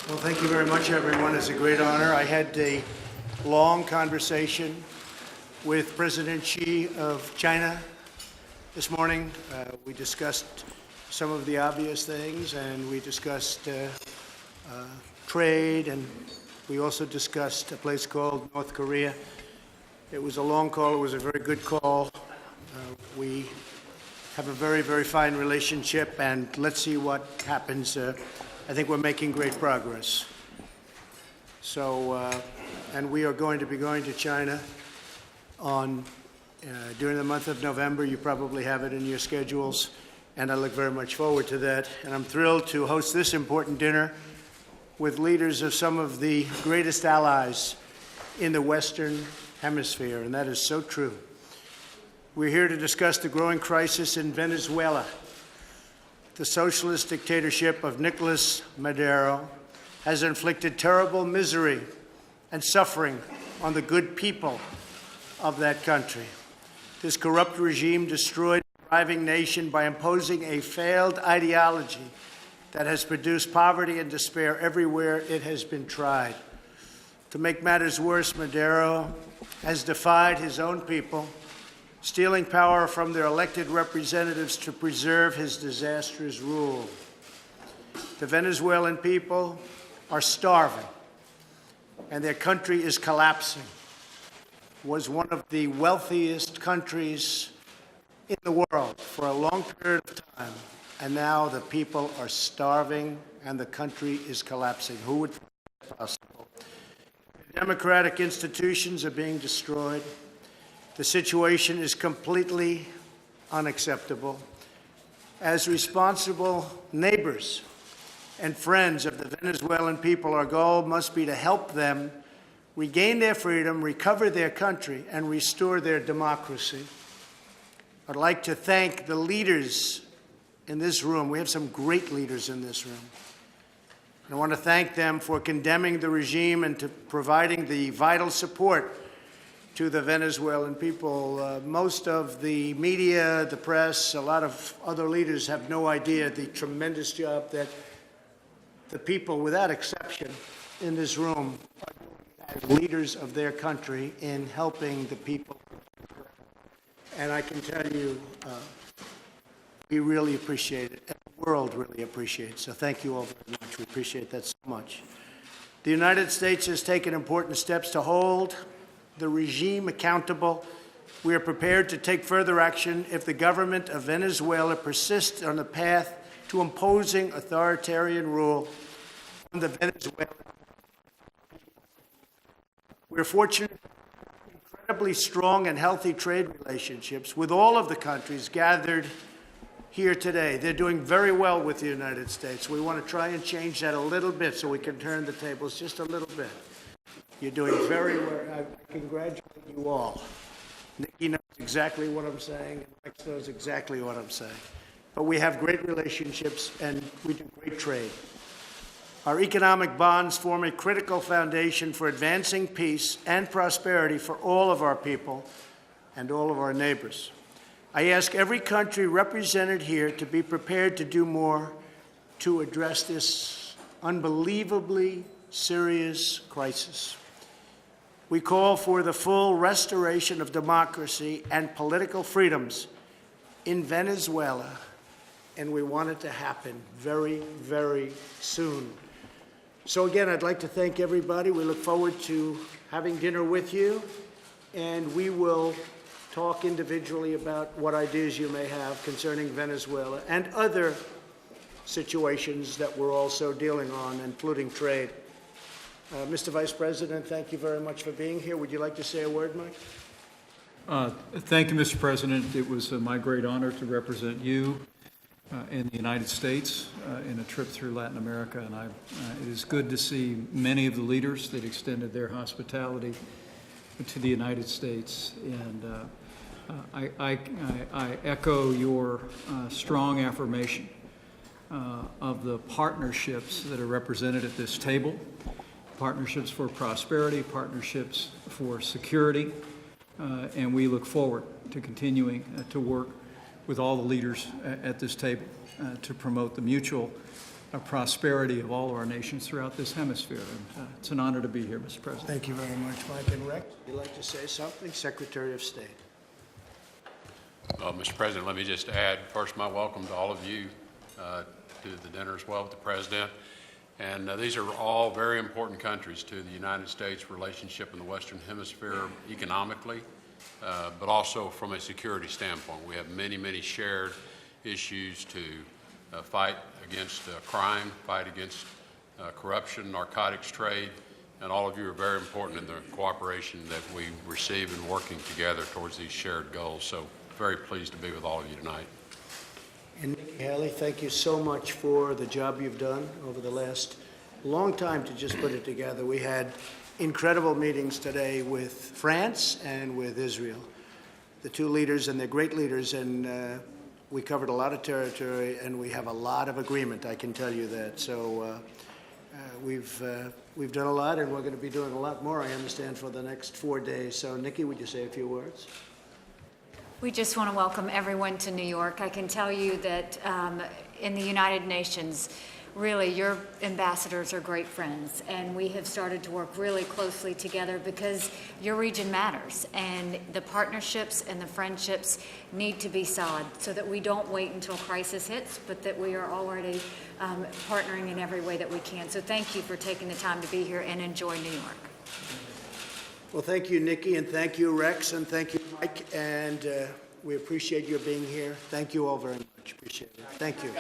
Well, thank you very much, everyone. It's a great honor. I had a long conversation with President Xi of China this morning. We discussed some of the obvious things, and we discussed trade, and we also discussed a place called North Korea. It was a long call. It was a very good call. We have a very, very fine relationship, and let's see what happens. I think we're making great progress. So, and we are going to be going to China during the month of November. You probably have it in your schedules, and I look very much forward to that. And I'm thrilled to host this important dinner with leaders of some of the greatest allies in the Western Hemisphere, and that is so true. We're here to discuss the growing crisis in Venezuela. The socialist dictatorship of Nicolas Maduro has inflicted terrible misery and suffering on the good people of that country. This corrupt regime destroyed a thriving nation by imposing a failed ideology that has produced poverty and despair everywhere it has been tried. To make matters worse, Maduro has defied his own people, stealing power from their elected representatives to preserve his disastrous rule. The Venezuelan people are starving, and their country is collapsing. It was one of the wealthiest countries in the world for a long period of time, and now the people are starving and the country is collapsing. Who would think that possible? The democratic institutions are being destroyed. The situation is completely unacceptable. As responsible neighbors and friends of the Venezuelan people, our goal must be to help them regain their freedom, recover their country, and restore their democracy. I'd like to thank the leaders in this room. We have some great leaders in this room. And I want to thank them for condemning the regime and to providing the vital support to the Venezuelan people. Most of the media, the press, a lot of other leaders have no idea the tremendous job that the people, without exception, in this room are doing as leaders of their country in helping the people. And I can tell you, we really appreciate it, and the world really appreciates it. So thank you all very much. We appreciate that so much. The United States has taken important steps to hold the regime accountable. We are prepared to take further action if the government of Venezuela persists on the path to imposing authoritarian rule on the Venezuelan. We're fortunate to have incredibly strong and healthy trade relationships with all of the countries gathered here today. They're doing very well with the United States. We want to try and change that a little bit so we can turn the tables just a little bit. You're doing very well. I congratulate you all. Nikki knows exactly what I'm saying, and Rex knows exactly what I'm saying. But we have great relationships, and we do great trade. Our economic bonds form a critical foundation for advancing peace and prosperity for all of our people and all of our neighbors. I ask every country represented here to be prepared to do more to address this unbelievably serious crisis. We call for the full restoration of democracy and political freedoms in Venezuela, and we want it to happen very, very soon. So again, I'd like to thank everybody. We look forward to having dinner with you, and we will talk individually about what ideas you may have concerning Venezuela and other situations that we're also dealing on, including trade. Mr. Vice President, thank you very much for being here. Would you like to say a word, Mike? Thank you, Mr. President. It was my great honor to represent you in the United States in a trip through Latin America, and it is good to see many of the leaders that extended their hospitality to the United States. And I echo your strong affirmation of the partnerships that are represented at this table. Partnerships for prosperity, partnerships for security, and we look forward to continuing to work with all the leaders at this table to promote the mutual prosperity of all of our nations throughout this hemisphere. And it's an honor to be here, Mr. President. Thank you very much, Mike. And Rex, you'd like to say something? Secretary of State. Mr. President, let me just add first my welcome to all of you to the dinner as well with the President. And these are all very important countries to the United States relationship in the Western Hemisphere economically, but also from a security standpoint. We have many, many shared issues to fight against crime, fight against corruption, narcotics trade, and all of you are very important in the cooperation that we receive in working together towards these shared goals. So very pleased to be with all of you tonight. And Nikki Haley, thank you so much for the job you've done over the last long time to just put it together. We had incredible meetings today with France and with Israel, the two leaders, and they're great leaders, and we covered a lot of territory, and we have a lot of agreement, I can tell you that. So we've done a lot, and we're going to be doing a lot more, I understand, for the next 4 days. So, Nikki, would you say a few words? We just want to welcome everyone to New York. I can tell you that in the United Nations, really, your ambassadors are great friends, and we have started to work really closely together because your region matters, and the partnerships and the friendships need to be solid so that we don't wait until crisis hits, but that we are already partnering in every way that we can. So thank you for taking the time to be here and enjoy New York. Well, thank you, Nikki, and thank you, Rex, and thank you, Mike, and we appreciate your being here. Thank you all very much. Appreciate it. Thank you.